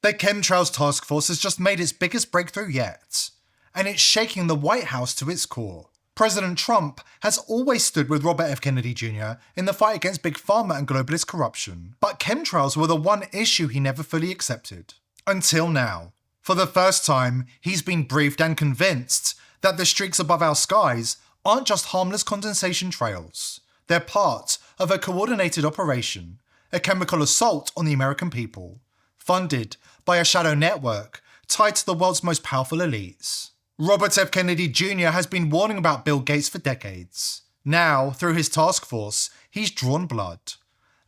The chemtrails task force has just made its biggest breakthrough yet, and it's shaking the White House to its core. President Trump has always stood with Robert F. Kennedy Jr. in the fight against Big Pharma and globalist corruption, but chemtrails were the one issue he never fully accepted. Until now. For the first time, he's been briefed and convinced that the streaks above our skies aren't just harmless condensation trails. They're part of a coordinated operation, a chemical assault on the American people, funded by a shadow network tied to the world's most powerful elites. Robert F. Kennedy Jr. has been warning about Bill Gates for decades. Now, through his task force, he's drawn blood.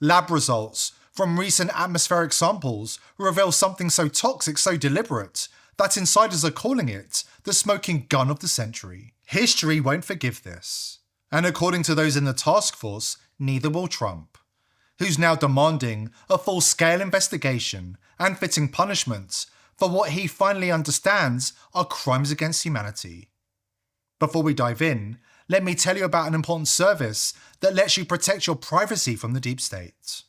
Lab results from recent atmospheric samples reveal something so toxic, so deliberate, that insiders are calling it the smoking gun of the century. History won't forgive this. And according to those in the task force, neither will Trump, who's now demanding a full-scale investigation and fitting punishments for what he finally understands are crimes against humanity. Before we dive in, let me tell you about an important service that lets you protect your privacy from the deep state.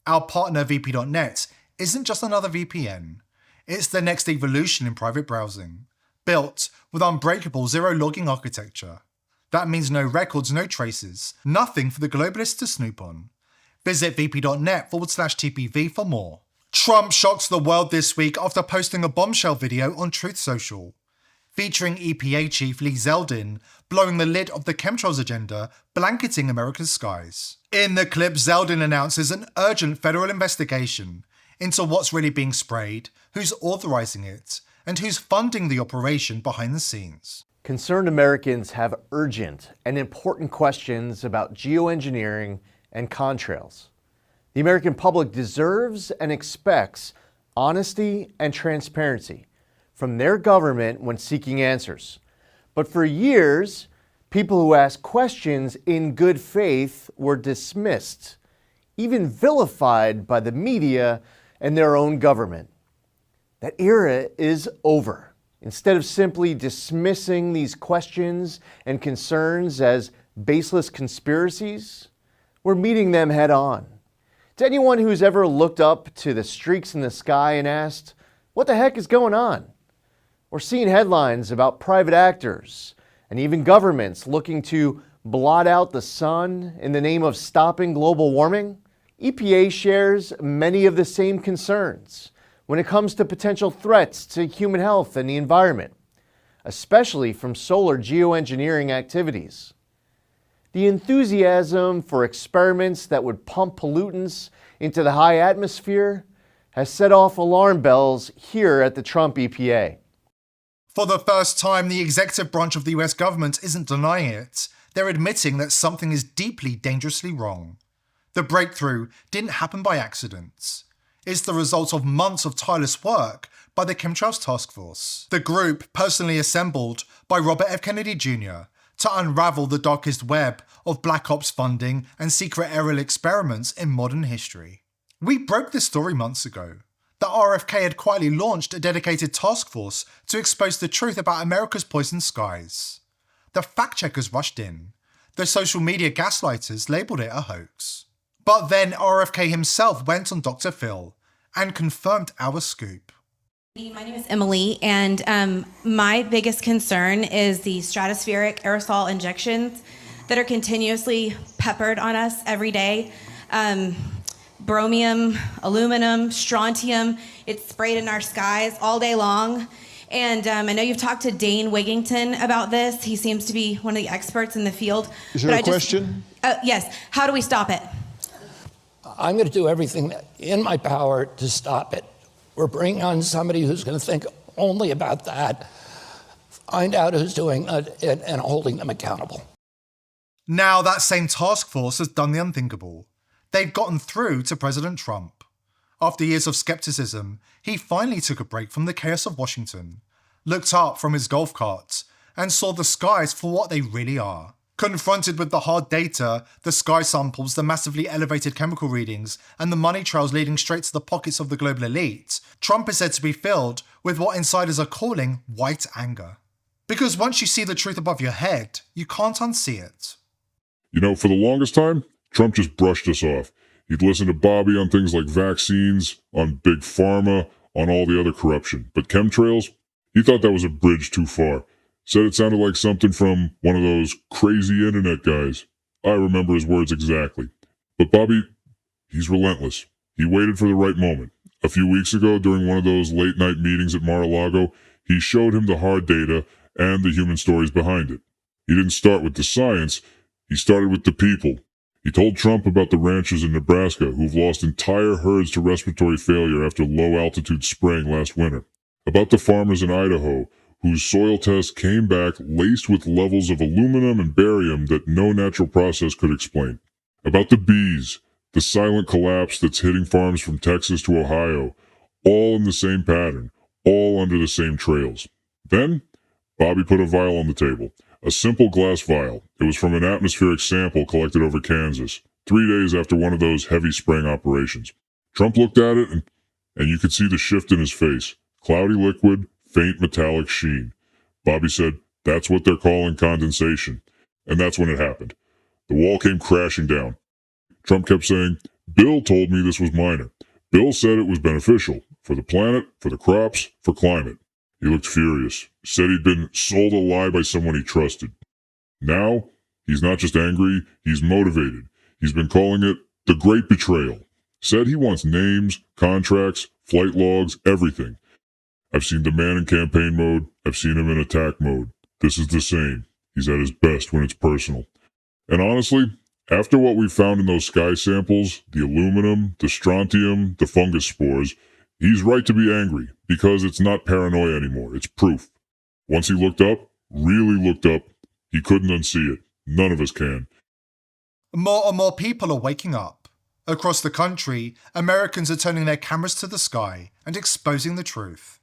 Our partner VP.net isn't just another VPN. It's the next evolution in private browsing, built with unbreakable zero-logging architecture. That means no records, no traces, nothing for the globalists to snoop on. Visit vp.net/TPV for more. Trump shocked the world this week after posting a bombshell video on Truth Social, featuring EPA Chief Lee Zeldin blowing the lid of the chemtrails agenda blanketing America's skies. In the clip, Zeldin announces an urgent federal investigation into what's really being sprayed, who's authorizing it, and who's funding the operation behind the scenes. Concerned Americans have urgent and important questions about geoengineering and contrails. The American public deserves and expects honesty and transparency from their government when seeking answers. But for years, people who asked questions in good faith were dismissed, even vilified by the media and their own government. That era is over. Instead of simply dismissing these questions and concerns as baseless conspiracies, we're meeting them head on. To anyone who's ever looked up to the streaks in the sky and asked, what the heck is going on? Or seen headlines about private actors and even governments looking to blot out the sun in the name of stopping global warming, EPA shares many of the same concerns when it comes to potential threats to human health and the environment, especially from solar geoengineering activities. The enthusiasm for experiments that would pump pollutants into the high atmosphere has set off alarm bells here at the Trump EPA. For the first time, the executive branch of the US government isn't denying it. They're admitting that something is deeply, dangerously wrong. The breakthrough didn't happen by accident. It's the result of months of tireless work by the Chemtrails Task Force, the group personally assembled by Robert F. Kennedy Jr. to unravel the darkest web of black ops funding and secret aerial experiments in modern history. We broke this story months ago. The RFK had quietly launched a dedicated task force to expose the truth about America's poisoned skies. The fact-checkers rushed in. The social media gaslighters labelled it a hoax. But then RFK himself went on Dr. Phil and confirmed our scoop. My name is Emily, and my biggest concern is the stratospheric aerosol injections that are continuously peppered on us every day. Bromium, aluminum, strontium, it's sprayed in our skies all day long. And I know you've talked to Dane Wigington about this. He seems to be one of the experts in the field. Is there a question? Yes. How do we stop it? I'm going to do everything in my power to stop it. We're bringing on somebody who's going to think only about that, find out who's doing it, and holding them accountable. Now that same task force has done the unthinkable. They've gotten through to President Trump. After years of skepticism, he finally took a break from the chaos of Washington, looked up from his golf cart, and saw the skies for what they really are. Confronted with the hard data, the sky samples, the massively elevated chemical readings, and the money trails leading straight to the pockets of the global elite, Trump is said to be filled with what insiders are calling white anger. Because once you see the truth above your head, you can't unsee it. You know, for the longest time, Trump just brushed us off. He'd listen to Bobby on things like vaccines, on Big Pharma, on all the other corruption. But chemtrails, he thought that was a bridge too far. Said it sounded like something from one of those crazy internet guys. I remember his words exactly. But Bobby, he's relentless. He waited for the right moment. A few weeks ago, during one of those late-night meetings at Mar-a-Lago, he showed him the hard data and the human stories behind it. He didn't start with the science, he started with the people. He told Trump about the ranchers in Nebraska who've lost entire herds to respiratory failure after low-altitude spraying last winter. About the farmers in Idaho whose soil tests came back laced with levels of aluminum and barium that no natural process could explain. About the bees, the silent collapse that's hitting farms from Texas to Ohio, all in the same pattern, all under the same trails. Then, Bobby put a vial on the table. A simple glass vial. It was from an atmospheric sample collected over Kansas, 3 days after one of those heavy spraying operations. Trump looked at it, and you could see the shift in his face. Cloudy liquid, faint metallic sheen. Bobby said, "That's what they're calling condensation." And that's when it happened. The wall came crashing down. Trump kept saying, "Bill told me this was minor. Bill said it was beneficial. For the planet, for the crops, for climate." He looked furious. Said he'd been sold a lie by someone he trusted. Now, he's not just angry, he's motivated. He's been calling it the Great Betrayal. Said he wants names, contracts, flight logs, everything. I've seen the man in campaign mode. I've seen him in attack mode. This is the same. He's at his best when it's personal. And honestly, after what we found in those sky samples, the aluminum, the strontium, the fungus spores, he's right to be angry, because it's not paranoia anymore, it's proof. Once he looked up, really looked up, he couldn't unsee it. None of us can. More and more people are waking up. Across the country, Americans are turning their cameras to the sky and exposing the truth.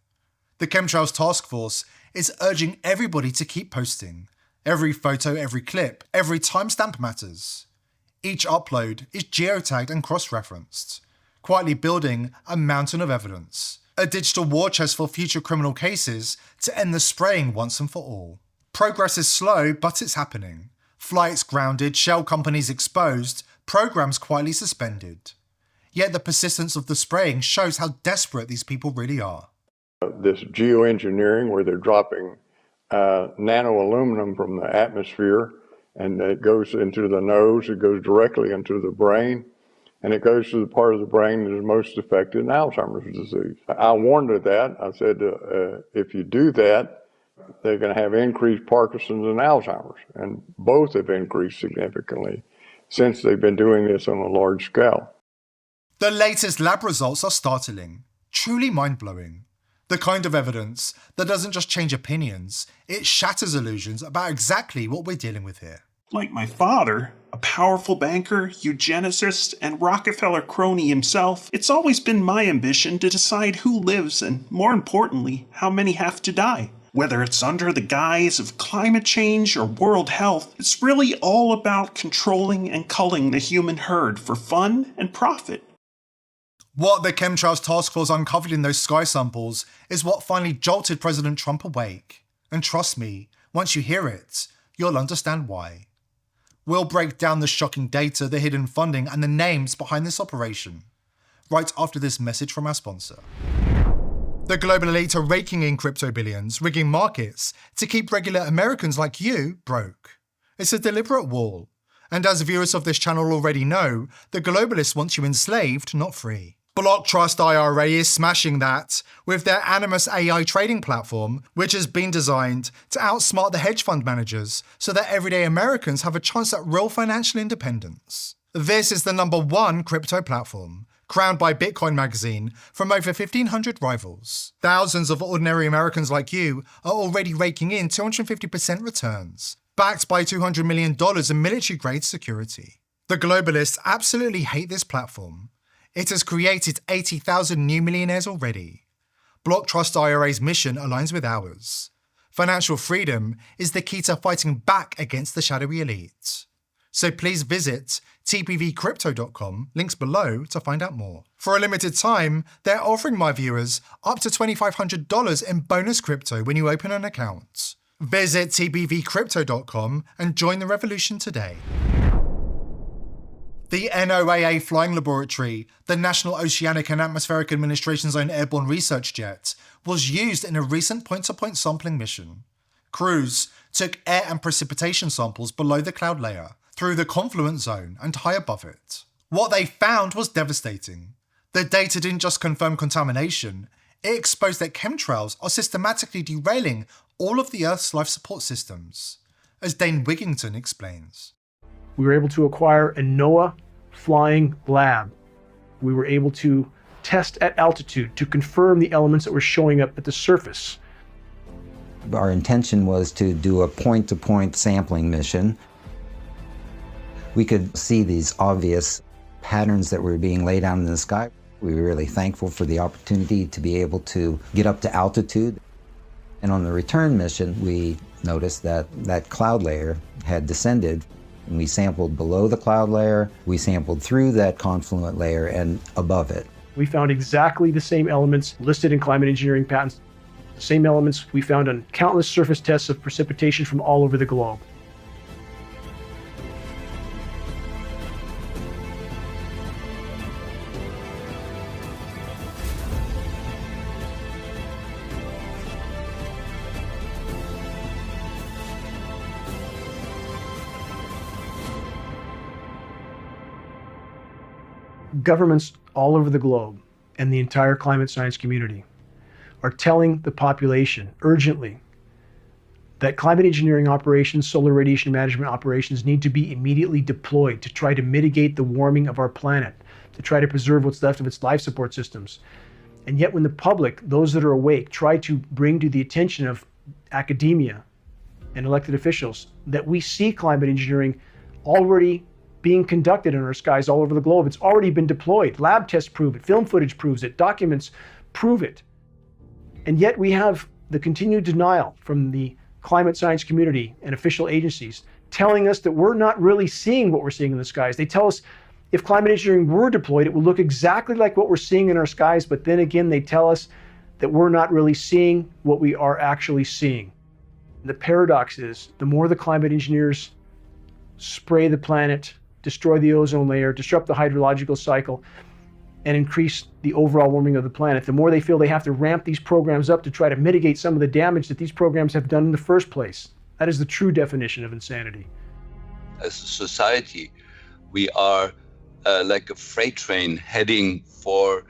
The Chemtrails Task Force is urging everybody to keep posting. Every photo, every clip, every timestamp matters. Each upload is geotagged and cross-referenced, quietly building a mountain of evidence. A digital war chest for future criminal cases to end the spraying once and for all. Progress is slow, but it's happening. Flights grounded, shell companies exposed, programs quietly suspended. Yet the persistence of the spraying shows how desperate these people really are. This geoengineering where they're dropping nano-aluminum from the atmosphere, and it goes into the nose, it goes directly into the brain, and it goes to the part of the brain that is most affected in Alzheimer's disease. I warned of that. I said, if you do that, they're going to have increased Parkinson's and Alzheimer's, and both have increased significantly since they've been doing this on a large scale. The latest lab results are startling, truly mind-blowing. The kind of evidence that doesn't just change opinions, it shatters illusions about exactly what we're dealing with here. Like my father, a powerful banker, eugenicist, and Rockefeller crony himself, it's always been my ambition to decide who lives and, more importantly, how many have to die. Whether it's under the guise of climate change or world health, it's really all about controlling and culling the human herd for fun and profit. What the Chemtrails Task Force uncovered in those sky samples is what finally jolted President Trump awake. And trust me, once you hear it, you'll understand why. We'll break down the shocking data, the hidden funding, and the names behind this operation, right after this message from our sponsor. The global elite are raking in crypto billions, rigging markets to keep regular Americans like you broke. It's a deliberate wall. And as viewers of this channel already know, the globalists want you enslaved, not free. Block Trust IRA is smashing that with their Animus AI trading platform, which has been designed to outsmart the hedge fund managers so that everyday Americans have a chance at real financial independence. This is the #1 crypto platform, crowned by Bitcoin magazine from over 1,500 rivals. Thousands of ordinary Americans like you are already raking in 250% returns, backed by $200 million in military-grade security. The globalists absolutely hate this platform. It has created 80,000 new millionaires already. Block Trust IRA's mission aligns with ours. Financial freedom is the key to fighting back against the shadowy elite. So please visit tpvcrypto.com, links below, to find out more. For a limited time, they're offering my viewers up to $2,500 in bonus crypto when you open an account. Visit tpvcrypto.com and join the revolution today. The NOAA flying laboratory, the National Oceanic and Atmospheric Administration's own airborne research jet, was used in a recent point-to-point sampling mission. Crews took air and precipitation samples below the cloud layer, through the confluence zone and high above it. What they found was devastating. The data didn't just confirm contamination, it exposed that chemtrails are systematically derailing all of the Earth's life support systems, as Dane Wigington explains. We were able to acquire a NOAA flying lab. We were able to test at altitude to confirm the elements that were showing up at the surface. Our intention was to do a point-to-point sampling mission. We could see these obvious patterns that were being laid out in the sky. We were really thankful for the opportunity to be able to get up to altitude. And on the return mission, we noticed that that cloud layer had descended. And we sampled below the cloud layer, we sampled through that confluent layer and above it. We found exactly the same elements listed in climate engineering patents, the same elements we found on countless surface tests of precipitation from all over the globe. Governments all over the globe and the entire climate science community are telling the population urgently that climate engineering operations, solar radiation management operations need to be immediately deployed to try to mitigate the warming of our planet, to try to preserve what's left of its life support systems. And yet when the public, those that are awake, try to bring to the attention of academia and elected officials that we see climate engineering already being conducted in our skies all over the globe. It's already been deployed. Lab tests prove it. Film footage proves it. Documents prove it. And yet we have the continued denial from the climate science community and official agencies telling us that we're not really seeing what we're seeing in the skies. They tell us if climate engineering were deployed, it would look exactly like what we're seeing in our skies. But then again, they tell us that we're not really seeing what we are actually seeing. The paradox is the more the climate engineers spray the planet, destroy the ozone layer, disrupt the hydrological cycle, and increase the overall warming of the planet, the more they feel they have to ramp these programs up to try to mitigate some of the damage that these programs have done in the first place. That is the true definition of insanity. As a society, we are like a freight train heading for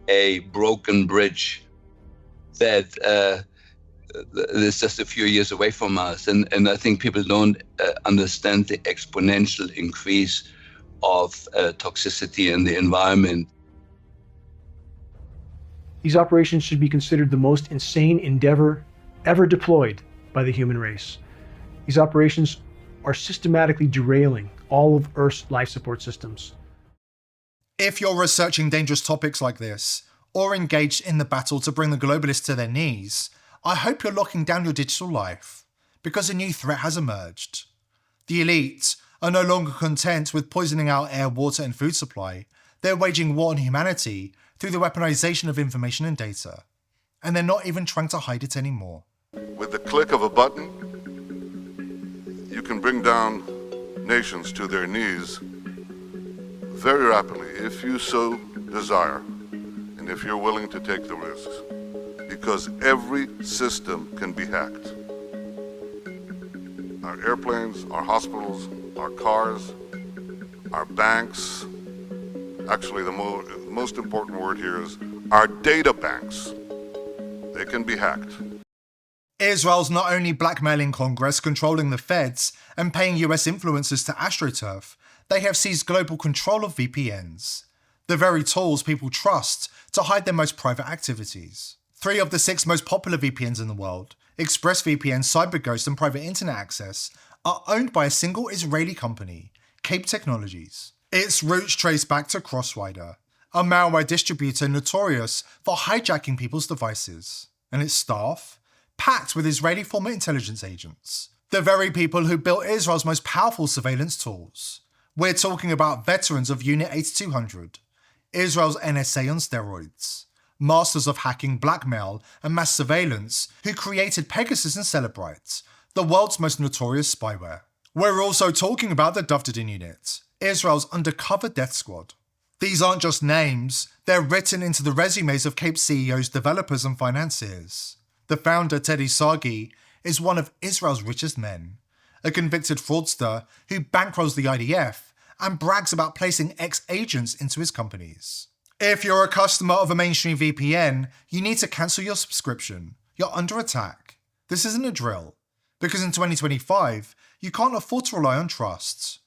a broken bridge that is just a few years away from us. And I think people don't understand the exponential increase of toxicity in the environment. These operations should be considered the most insane endeavor ever deployed by the human race. These operations are systematically derailing all of Earth's life support systems. If you're researching dangerous topics like this, or engaged in the battle to bring the globalists to their knees, I hope you're locking down your digital life, because a new threat has emerged. The elite are no longer content with poisoning our air, water and food supply. They're waging war on humanity through the weaponization of information and data. And they're not even trying to hide it anymore. With the click of a button, you can bring down nations to their knees very rapidly, if you so desire, and if you're willing to take the risks. Because every system can be hacked. Our airplanes, our hospitals, our cars, our banks. Actually, the most important word here is our data banks. They can be hacked. Israel's not only blackmailing Congress, controlling the feds, and paying US influencers to astroturf, they have seized global control of VPNs, the very tools people trust to hide their most private activities. 3 of the 6 most popular VPNs in the world, ExpressVPN, CyberGhost and Private Internet Access, are owned by a single Israeli company, Cape Technologies. Its roots trace back to Crossrider, a malware distributor notorious for hijacking people's devices, and its staff, packed with Israeli former intelligence agents, the very people who built Israel's most powerful surveillance tools. We're talking about veterans of Unit 8200, Israel's NSA on steroids, masters of hacking, blackmail, and mass surveillance who created Pegasus and Celebrite, the world's most notorious spyware. We're also talking about the Dovdadin unit, Israel's undercover death squad. These aren't just names, they're written into the resumes of Cape CEOs, developers, and financiers. The founder, Teddy Sagi, is one of Israel's richest men, a convicted fraudster who bankrolls the IDF and brags about placing ex-agents into his companies. If you're a customer of a mainstream VPN, you need to cancel your subscription. You're under attack. This isn't a drill, because in 2025, you can't afford to rely on trust.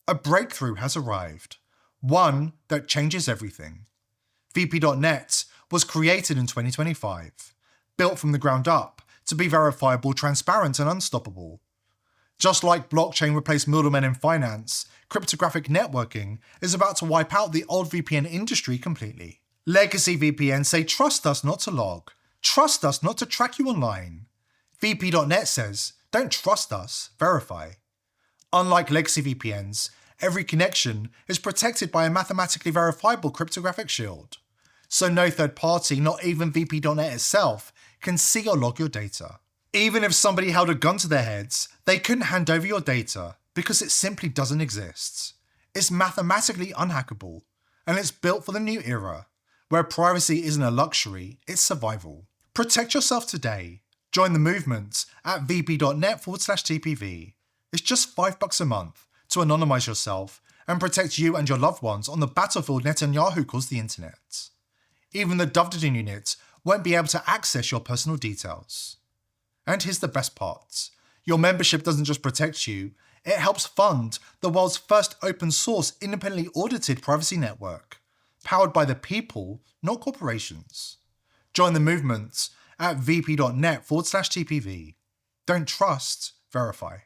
A breakthrough has arrived, one that changes everything. VP.net was created in 2025, built from the ground up to be verifiable, transparent, and unstoppable. Just like blockchain replaced middlemen in finance, cryptographic networking is about to wipe out the old VPN industry completely. Legacy VPNs say trust us not to log, trust us not to track you online. VP.net says don't trust us, verify. Unlike legacy VPNs, every connection is protected by a mathematically verifiable cryptographic shield. So no third party, not even VP.net itself, can see or log your data. Even if somebody held a gun to their heads, they couldn't hand over your data because it simply doesn't exist. It's mathematically unhackable, and it's built for the new era, where privacy isn't a luxury, it's survival. Protect yourself today. Join the movement at vp.net/TPV. It's just $5 a month to anonymize yourself and protect you and your loved ones on the battlefield Netanyahu calls the internet. Even the Dovdadin unit won't be able to access your personal details. And here's the best part. Your membership doesn't just protect you, it helps fund the world's first open source independently audited privacy network, powered by the people, not corporations. Join the movement at vp.net/TPV. Don't trust, verify.